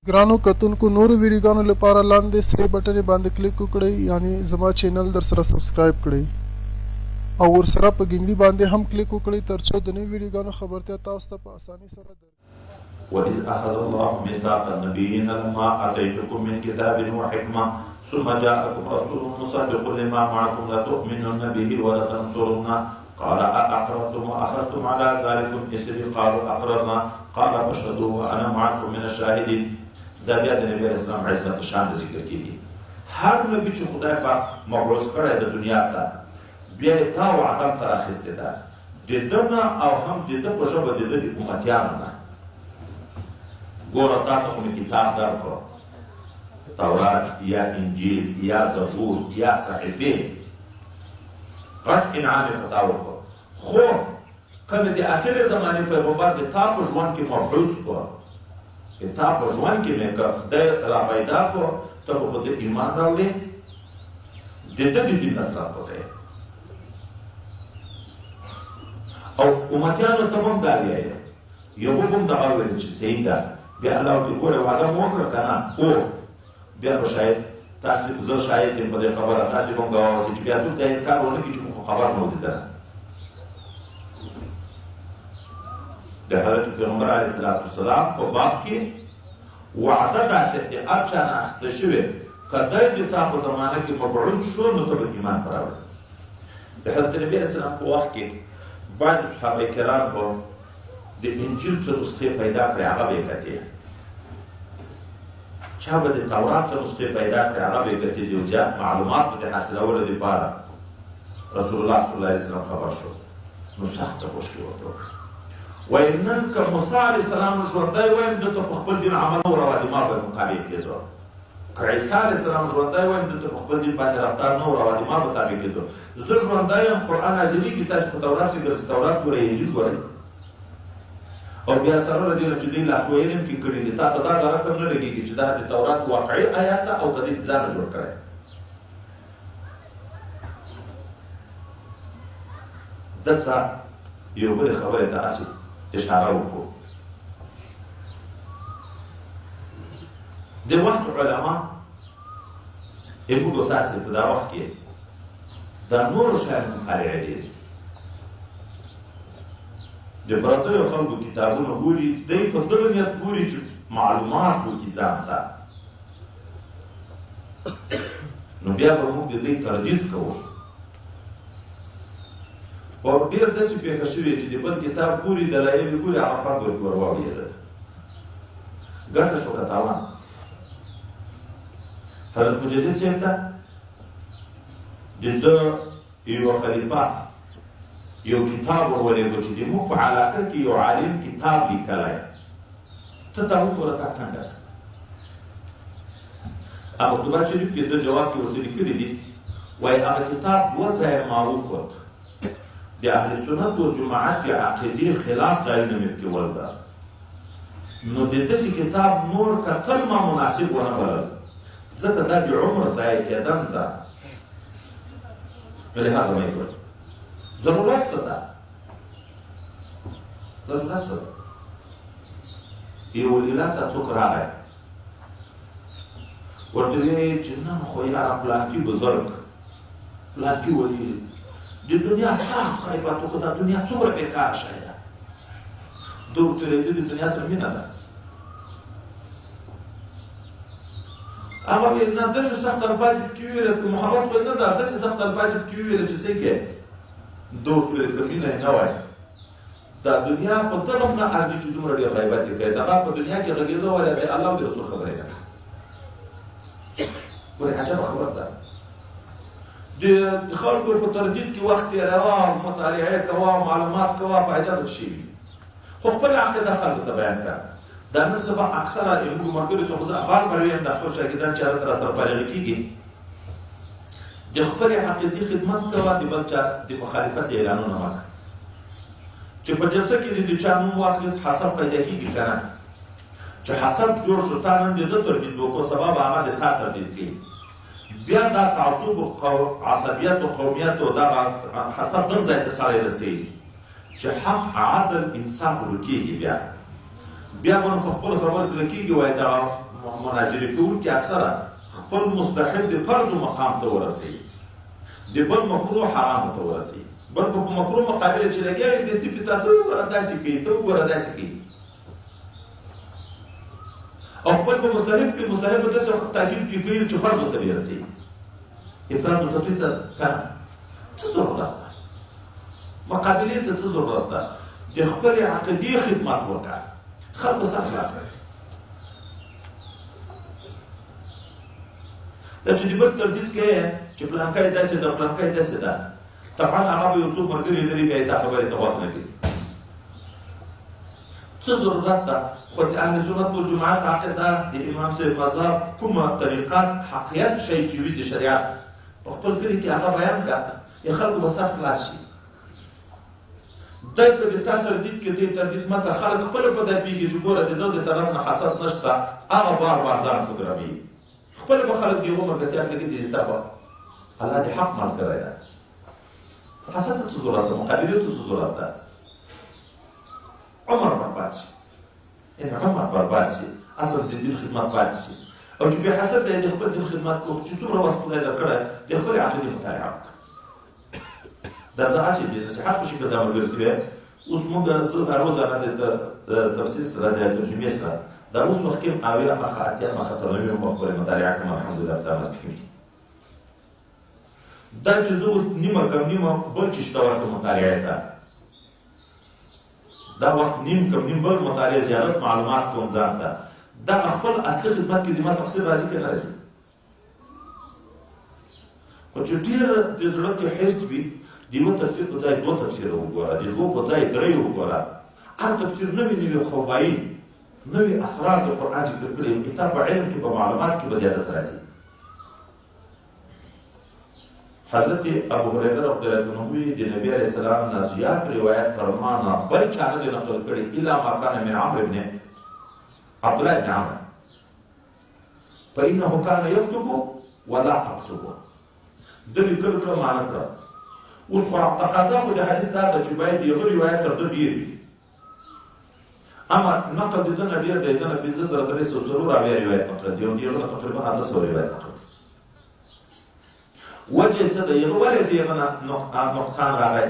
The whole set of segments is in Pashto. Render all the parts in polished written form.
ګرانو کتونکو نورو ویډیوګانو لپاره لاندې سره بټن باندې کلیک وکړئ، یعنی زما چینل در سره سبسکرایب کړئ او ورسره په ګنګړي باندې هم کلیک وکړئ ترڅو د نوي ویډیوګانو خبرتیا تاسو ته په اسانۍ سره درکړي. وإذ أخذ الله ميثاق النبيين لما آتيتكم من كتاب وحكمة ثم جاءكم رسول مصدق لما معكم لتؤمنن به ولتنصرنه قال أأقررتم وأخذتم على ذلكم إصري قالوا أقررنا قال فاشهدوا وأنا معكم من الشاهدين. دا بیا د نبی اسلام عظمت شان ذکر کیږي. هر نبی چې خدای پاک مبعوث کړی د دنیا ته بیا یې دا وعده تر اخیستې ده د ده نه او هم د ده په ژبه د ده د امتیانو نه. ګوره تا ته خو مې کتاب درکړو، تورات یا انجیل یا زبور یا صحیفې، غټ انعام یې په تا وکړو. خو کله د آخرې زمانې پیغمبر د تا په ژوند کې مبعوث کړو، تا په ژوند کې مې که دی را پیدا کړو، ته به په ده ایمان راوړې، د ده د دین نصرت وکړې او امتیانو ته هم دا ویایې. یهود هم دغه ویل چې صحیح ده. بیا الله ورته ګوره وعده مو وکړه که نه؟ او بیا به شاید تاسې زه شاید یم په دې خبره، تاسې به هم ګواه اوسئ چې بیا څوک دا انکار ونه کړي چې موږ خو خبر نه و لیدلی. د حضرت پیغمبر علیه السلام په باب کې وعده داسې د هر چا نه اخیسته شوې که دی د تا په زمانه کې مبعوث شو نو ته به ایمان ته راوړې. د حضرت نبي علیه السلام په وخت کې بعضې صحابه کرام به د انجیل څه نسخې پیدا کړې، هغه به یې کتې. چا به د تورات څه نسخې پیدا کړې، هغه به یې کتې. د یو زیات معلوماتو د حاصلولو دپاره رسول الله صلی الله علیه وسلم خبر شو نو سخته خوشکې ورته وکړه. وایي نن که موسی علیه السلام ژوندی وایم دلته په خپل دین عمل نه وروا دماغ به مطابق کېدو. که عیسی علیه السلام ژوندی وایم دلته په خپل دین باندې رفتار نه وروا دماغ مطابق کېدو. زه ژوندی یم، قرآن نازلېږي، تاسې په تورات کې ګرځئ، تورات ګورئ، انجیل ګورئ او بیا سره له دې نه چې دوی لاسوهنې هم کې کړي دي، تا ته دا د رقم نه لګېږي چې دا د تورات واقعي آیات ده او که دوی ځانه جوړ کړی. دلته یو بلې خبرې ته هسې اشاره وکړو. د وخت علما موږ او تاسې په دا وخت کې دا نورو شیانو مطالعې لري. د پردیو خلکو کتابونه ګوري، دی په دغه نیت ګوري چې معلومات وکړي ځان ته، نو بیا به موږ د دې تردید کوو. خو ډېر داسې پېښه شوې چې د بل کتاب ګوري، دلایل یې ګوري، هغه فرد ورکې ور واورېده، ګټه شو که تاوان. حضرت مجدد صاحب ته د ده یوه خلیفه یو کتاب ورولېږه چې د موږ په علاقه کې یو عالم کتاب لیکلی، ته ته وګوره دا څنګه ده. هغه مکتوبات شریف کې د جواب کې ورته لیکلي دي، وایي هغه کتاب دوه ځایه ما وکوت، د اهل سنت و جماعت د عقیدې خلاف ځایونه مې پکې ولده، نو د داسې کتاب نور کتل ما مناسب ونه بلل، ځکه دا د عمر ضایع کېدن ده. نو لهذا مې وکړل. ضرورت څه ده؟ ضرورت څه ده؟ یو لیلا ته څوک راغی، ورته ویې چې نن خو یاره پلانکي بزرګ، پلانکي ولي د دنیا سخت غیبت وکړه، دا دنیا څومره بېکاره شی ده. ده ورته ویلې د دنیا سره مینه ده. هغه ویل نه، داسې سخت الفاظ یې پکې وویله، محبت خو نه ده، داسې سخت الفاظ یې پکې وویله چې څه یې کوې. ده ورته ویل که مینه یې نه وای، دا دنیا په دغه هم نه ارزي چې دومره ډېر غیبت یې کوي. دغه په دنیا کې غږېده وایي د الله او د رسول خبرې ده. ګورې عجبه خبره ده. د خلکو په تردید کې وخت تېروه، مطالعه کوه، معلومات کوه، فایده به شي وي، خو خپله عقیده خلکو ته بیان کړه. دا نن سبا اکثره زموږ ملګرو ته خو زه بار بار وایم، د خپل شاګردان چې هلته راسره فارغې کېږي، د خپلې عقیدې خدمت کوه، د بل چا د مخالفت اعلانونه مه کوه. چې په جلسه کې د چا نوم واخیست حسد پیدا کېږي که نه، چې حسد جوړ شو، تا نن د ده تردید وکړو، سبا به هغه د تا تردید کوي. بیا دا تعصب و عصبیت و قومیت و دغه حسد دغه ځای ته سړی رسوي چې حق عدل انصاف ورکېږي. بیا بیا به نو په خپل خبر کلکېږي وایي دغه مناظرې کوونکي اکثره خپل مستحب د فرض مقام ته ورسوي، د بل مکروه حرامو ته ورسوي. بل په مکروه مقابله چې لګیا وي دستي پې ته وګوره داسې کوي، ته وګوره داسې کوي، او خپل په مستحب کې مستحب به داسې تعقیب کې کوي چې فرضو ته بې رسوي. افراط و تفریط ته که نه څه ضرورت ده؟ مقابلې ته څه ضرورت ده؟ د خپلې عقیدې خدمت وکړه، خلکو سر خلاص کړي. دا چې د بل تردید کوي چې پلانکی داسې ده پلانکی داسې ده، طبعا هغه به یو څو ملګري لري بیا یې دا خبرې ته غوږ نه ږدي. څه ضرورت ده؟ خو د اهل سنت والجماعت عقیده د امام صاحب مذهب کومه طریقه حقیقت شی چې وي د شریعت په خپل کلي کې هغه بیان کړه، یا خلکو به سر خلاص شي. دی ته د تا تردید کې دی تردید مکه، خلک خپله په دا پوهېږي چې ګوره د ده د طرف نه حسد نشته، هغه بار بار ځان پروګراموي، خپله به خلک د هغو ملګرتیا پرېږدي د تا به الله د حق ملګری ده. حسد ته څه ضرورت ده؟ مقابلې ته څه ضرورت ده؟ عمر برباد شي، یعنې عمر برباد شي، اصل د دین خدمت پاتې شي. او چې بې حسد دی د خپل دین خدمت کوو چې څومره وس خدای درکړی د خپلې عقیدې مطالعه وکړه. دا زه هسې د نصیحت په شکل دا ملګرتي وی. اوس موږ زه دا روزانه د تفسیر سره د ترجمې سره دا اوس مخکې اویا مخه اتیا مخه تر نوي مخ پورې مطالعه کوم الحمدلله په ماسپښین کې. دا چې زه اوس نیمه کم نیمه بل چې شته ورکړم مطالعې ته، دا وخت نیم کم نیم بل مطالعه زیادت معلومات کوم ځان ته، دا خپل اصلي خدمت کې د ما تقصیر راځي که نه راځي؟ خو چې ډېر د زړه کې حرص وي د یوه تفسیر په ځای دوه تفسیره وګوره، د دوه په ځای درې وګوره، هر تفسیر نوي نوي خوبایي نوي اسرار د قرآن ذکر کړي، کتاب په علم کې په معلومات کې به زیادت راځي. حضرت ابو هريره رضی الله عنه وی د نبی علیه السلام نه زیات روایت تر ما نه بل چا نه دی نقل کړي الا ما کان من عمرو بن عبد الله بن عمرو فإنه كان يكتب ولا أكتب. د لیکل کړه معنا کړه. اوس خو تقاضا خو د حدیث دا ده چې باید یو روایت تر ده ډېر وي، اما نقل د ده نه ډېر دی، د ده نه 5,300 روایت نقل دی، او د هغه نه تقریبا 800 روایت نقل دی. وجه څه ده؟ هغه ولې د هغه نه نقصان راغی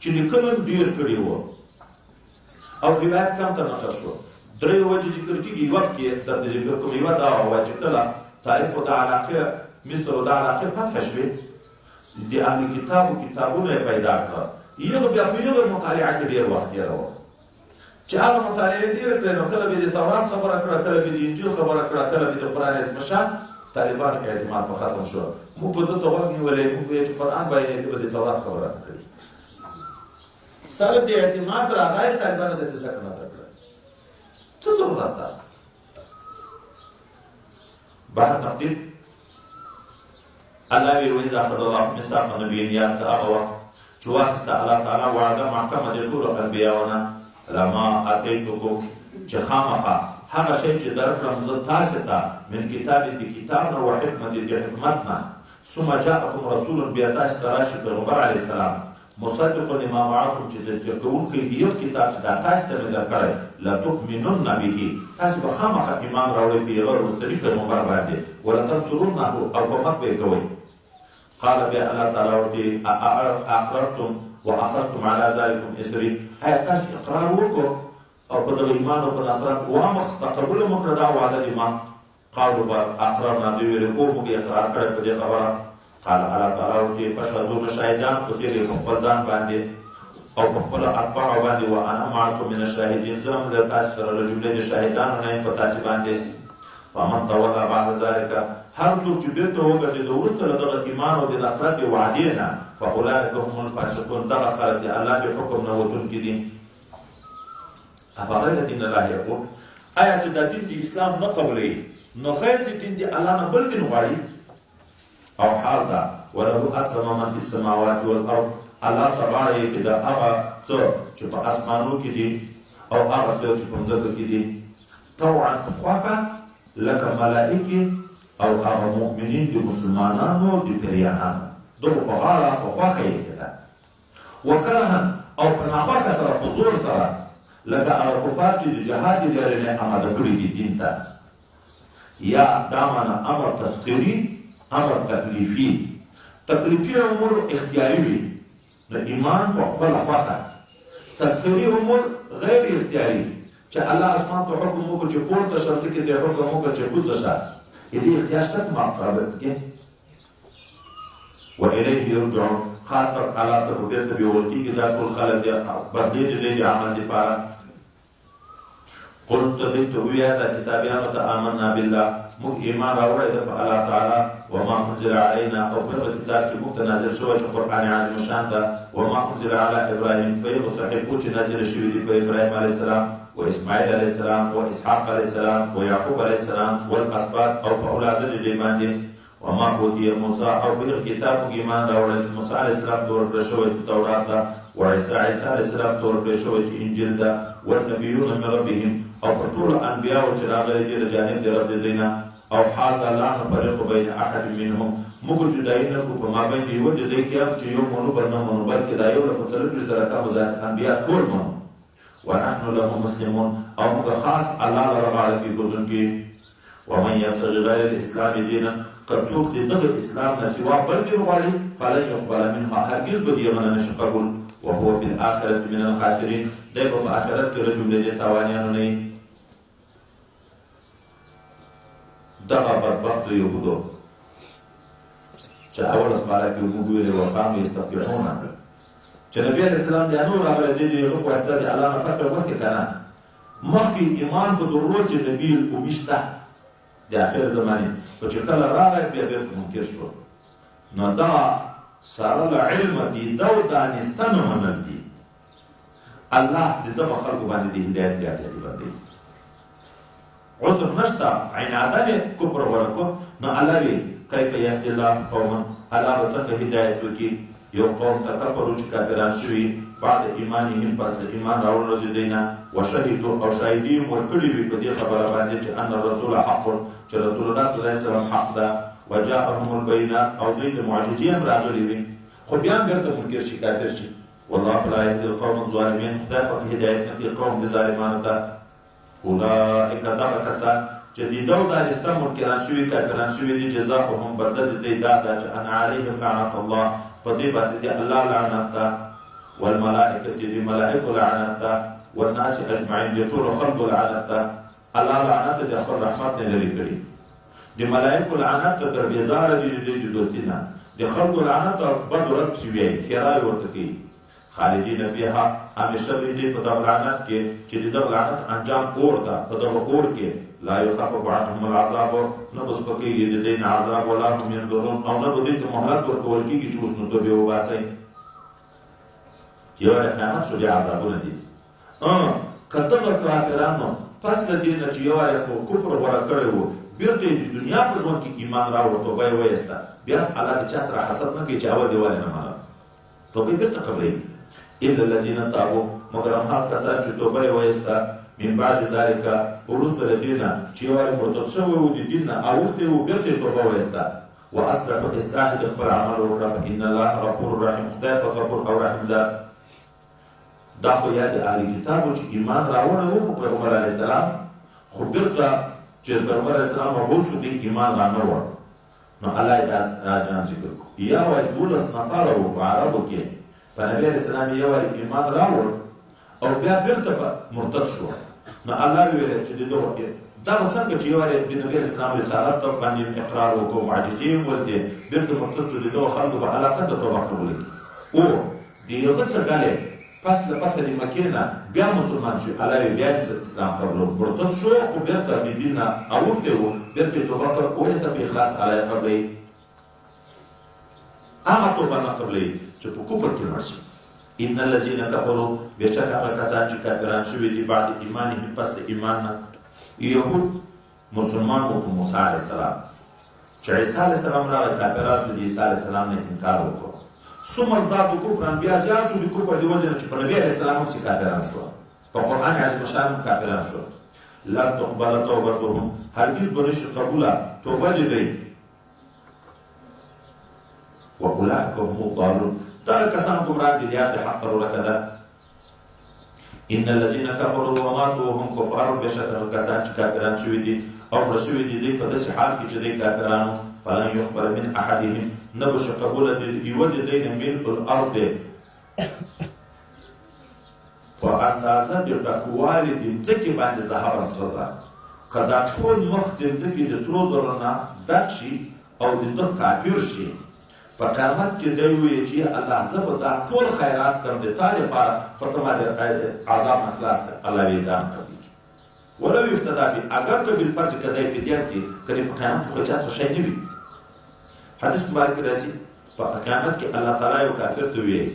چې لیکل هم ډېر کړي وو او روایت کم ته نقل شو. درې وجې ذکر کېږي، یوه کې درته ذکر کوم، یوه دا وه چې کله طایفو د علاقې مصر او د علاقې فتح شوې د اهل کتابو کتابونه یې پیدا کړه، یغه بیا په یغه مطالعه کې ډېر وخت تېروه. چې هغه مطالعه یې ډېره کړې نو کله به د تورات خبره کړه، کله به د انجیل خبره کړه، کله به د قرآن عظیم شان، طالبان اعتماد په ختم شو. موږ په ده ته غوږ نیولی، موږ به یې چې قرآن بیانېده به د تورات خبره ته کړي. ستا د اعتماد راغی طالبانو زیاتې زده کړه نه ته کړه، څه ضرورت ده؟ بهر تقدیر الله وی وإذ أخذ الله ميثاق النبيين یاد کړه هغه وخت چې واخیسته الله تعالی وعده محکمه د ټولو انبیاونه لما اتیتکم چې خامخا هغه شی چې درکړم زه تاسې ته من کتاب د کتاب نه و حکمت د حکمت نه ثم جاءکم رسول بیا تاسې ته راشي پیغمبر علیه السلام مصدق لما معکم چې تصدیق کوونکی د یو کتاب چې دا تاسې ته مې درکړی لتؤمنن به تاسې به خامخا ایمان راوړئ په هغه وروستني پیغمبر باندې ولتنصرنه او کومک به یې کوئ. قال بیا الله تعالی ورته اقررتم واخذتم على ذلكم اسري، آیا تاسو اقرار وکړو او په دغه ایمان او په نصرت وامخ تقبل مو کړه دا وعده ایمان؟ قالوا بل اقررنا، دوی ویل او موږ اقرار کړی په دې خبره. قال الله تعالی ورته فشهدوا شاهدان، اوسېږئ په خپل ځان باندې او په خپلو اتباعو باندې، وانا معکم من الشاهدین، زه هم له تاسو سره له جملې د شاهدانو نه یم په تاسې باندې. فمن تولى بعد ذلك، هر څوک چې بیرته وګرځېد وروسته له دغه ایمان او د نصرت د وعدې نه، فاولئک هم الفاسقون، دغه خلک د الله د حکم نه وتونکي دي. افغیر دین الله یقول، آیا چې دا دین د اسلام نه قبلوي نو غیر د دین د الله نه بل دین غواړي؟ او حال دا وله اسلم من فی السماوات والارض، الله تبارک یې چې د هغه څه چې په اسمانو کې دي او هغه څه چې په ځمکه کې دي طوعا په خوښه لکه ملائکې او هغه مؤمنین د مسلمانانو د پیریانانو، دغه په غاړه په خوښه یې کېده، وکرها او په ناخوښه سره په زور سره لکه هغه کفار چې د جهاد لري نه آماده کړي دي دین ته. یا دا معنا امر تسخیري، امر تکلیفي. تکلیفي امور اختیاري وي د ایمان په خپل خواته، تسخیري امور غیر اختیاري چې الله اسمان ته حکم وکړي چې پورته شرط کې ته حکم وکړي چې کوزه شه، دې اختیار شته په مقابل کې. وإليه يرجعون، خاص طور حالات ته بیرته بیول کېږي دا ټول خلک د بدلې د عمل لپاره. قل ته دې ته ووایه دا کتابیانو ته آمنا بالله، موږ ایمان راوړی ده په الله تعالی، وما انزل علینا، او په هغه کتاب چې موږ ته نازل شوی چې قرآن عظیم شان ده، وما انزل علی ابراهیم، په هغو صحیفو چې نازل شوي دي په ابراهیم علیه السلام و اسماعیل علیه السلام و اسحاق علیه السلام و یعقوب علیه السلام والاسباط، او په اولاد د دې باندې. وما اوتي موسی، او په هغه کتاب موږ ایمان راوړی چې موسی علیه السلام ته ورکړل شوی چې تورات ده، و عیسی علیه السلام ته ورکړل شوی چې انجیل ده، والنبیون من ربهم، او په ټولو انبیاو چې راغلي دي له جانب د رب د دوی نه. او حال د الله نفرق بین احد منهم، موږ جدایي نه کړو په مابین د یوه د دوی کې هم چې یو منو بل نه منو، بلکې دا یو له په څلوېښت زره کمو انبیا ټول منو. ونحن له مسلمون، او موږ خاص الله لره غاړه کېښودونکي. ومن یبتغي غیر الاسلام دینا، که څوک د دغه اسلام نه سوا بل دین غواړي فلن یقبل منها، هرګز به د هغه نه نشي قبول. وهو فی الآخرة من الخاسرین، دی به په آخرت کې له جملې د تاوانیانو نه وي. دغه بدبختو یهودو چې اول سپاره کې موږ ویلې وقامو یستفتحون، چې نبي علیه السلام د نور راغلی دی د هغه په واسطه د الله نه فکر مخکې که نه مخکې ایمان په درلود چې نبي الامي شته د آخر زمانې، خو چې کله راغی بیا بېرته منکر شو. نو دغه سره له علمه دي ده او دانسته نه منل دي. الله د دغه خلکو باندې د هدایت لار زیاتې بندوي. عذر نشته، عنادان یې کفر ورکړو. نو الله وی کیف یهدي الله قوما، الله به څنګه هدایت وکړي یو قوم ته کفرو چې کافران شوي بعد ایمانهم، پس د ایمان راوړلو د دوی نه. وشهدوا، او شاهدي یې ورکړي وي په دې خبره باندې چې ان الرسول حق، چې رسول الله صلی الله علیه وسلم حق ده. وجاءهم البینات، او دوی ته معجزې هم راغلي وي، خو بیا هم بېرته منکر شي کافر شي. والله لا یهدي القوم الظالمین، خدای پاک هدایت نه کوي قوم د ظالمانو ته. اولئک، دغه کسان چې د ده او دانسته منکران شوي کافران شوي دي، جزاؤهم، بدل د دوی دا ده چې ان علیهم لعنت الله، په دوی باندې د الله لعنت ده، والملائکة، د ملائکو لعنت ده، والناس اجمعین، د ټولو خلکو لعنت ده. الله لعنت د خپل رحمت نه لرې کړي. د ملائکو لعنت ته در بېزاره دي د دوی د دوستي نه. د خلکو لعنت ته بد ورځ پسې ویایي، خیرای ورته کوي. خالدین فیها، همیشه وي دی په دغه لعنت کې چې د دغه لعنت انجام اور ده. په دغه اور کې لا یخفف عنهم العذاب، نه به سپکېږي د دوی نه عذاب، ولا هم ینظرون، او نه به دوی ته مهلت ورکول کېږي چې اوس نو توبې وباسئ. چې یوه قیامت شو بیا عذابونه دي. که دغه کافرانو پس له دې نه چې یوه خو کفر غوره کړی و، بیرته یې د دنیا په ژوند کې ایمان راوړ، توبه یې وایسته، بیا الله د چا سره حسد نه کوي چې اول دې ولې نه منله، توبه یې بیرته قبلوي. الا الذين تابوا، مگر هغه کسان چې توبه یې وایسته من بعد ذلك، وروسته له دې نه چې یو مرتد شوی و د دین نه اوښتی و، بیرته یې توبه وایسته. واصلحوا، اصلاح د خپل عمل وکړه. فان الله غفور رحیم، خدای په غفور او رحیم ذات. دا خو یا د اهل کتابو چې ایمان راوړی و په پیغمبر علیه السلام، خو بیرته چې پیغمبر علیه السلام مبعوث شو دوی ایمان را نه وړ. نو الله یې دا جان ذکر کړو. یا وایي 12 نفره وو په عربو کې، په نبي علیه السلام یې یو ایمان راوړ او بیا بیرته مرتد شو. نو الله ویل چې د دغه دا به څنګه چې یو د نبي علیه السلام رسالت ته باندې اقرار وکړو، معجزې یې ولدې، بیرته مرتد شو، د دغه خلکو به الله څنګه توبه قبوله کړي؟ او د هغه څه ډلې پس له فتح د مکې نه بیا مسلمان شو، الله یې بیا اسلام قبولو، مرتد شو خو بیرته د دین نه اوښتی و، بیرته یې توبه وایسته په اخلاص، الله یې قبلوي. هغه توبه نه قبلوي چې په کفر کې مړ شي. ان الذين كفروا، بشک هغه کسان چې کافران شوي دي بعد ایمانهم، پس د ایمان نه. یهود مسلمان وو په موسی علیه السلام، چې عیسی علیه السلام راغی کافران شو، د عیسی علیه السلام نه انکار وکړو. ثم ازدادوا کفرا، بیا زیات شو د کفر د وجې نه چې په نبي علیه السلام هم چې کافران شو، په قرآن عظیم شان هم کافران شو. لن تقبل توبتهم، هرگز به نشي قبوله توبه د دوی. واولئک هم الضالون، دغه کسان ګمراه دي، یاد د حق تر ورکه ده. ان الذين كفروا وماتوا وهم كفار بشکه کسان چې کافران شوي دي او مړه شوي دي دوی په داسې حال کې چې دوی کافرانو فلن يقبل من احدهم نه به شي قبوله د یوه د دوی نه ملء الارض په اندازه د ډکوالي د مځکې باندې ذهبا سره زر که دا ټول مخ د مځکې د سرو زرو نه ډک شي او د ده کافر شي په قیامت کې دی وویل چې الله زه به دا ټول خیرات کړم د تا لپاره خو ته ما د عذاب نه خلاص کړه الله وایي دا نه قبلېږي ولو افتدا بي اگر که بالفرج که دی فدیه کړي کنې په قیامت کې خو چا څه شی نه وي حدیث مبارک کې راځي په قیامت کې الله تعالی یو کافر ته وایي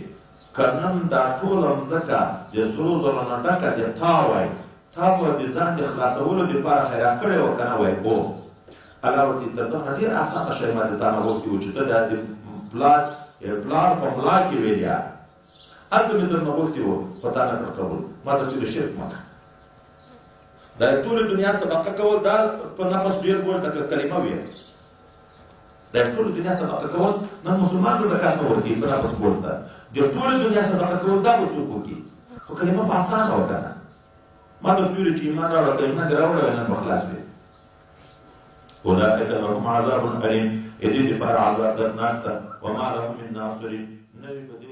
که نن دا ټوله مځکه د سرو زرو نه ډکه د تا وای تا به د ځان د خلاصولو دپاره خیرات کړی و که نه وای هو الله ورته تر دغه ډېر اسانه شی ما د تا نه غوښتي و چې ته دا د پلار په ملا کې ویلیا هلته مې درنه غوښتي و خو تا نه کړ قبول ما درته ویل شرک مه کوه دا ټولې دنیا صدقه کول دا په نفس ډېر بوج ده که کلمه ویل د ټولې دنیا صدقه کول نن مسلمان د زکات نه ورکوي په نفس بوج ده د ټولې دنیا صدقه کول دا به څوک وکړي خو کلمه خو اسانه وه که نه ما درته ویلو چې ایمان راوړه که ایمان دې راوړی نن به خلاص وي اولئک لهم عذاب الیم دې دپاره عذاب دردناک ده وما لهم من ناصرین نه وي په دې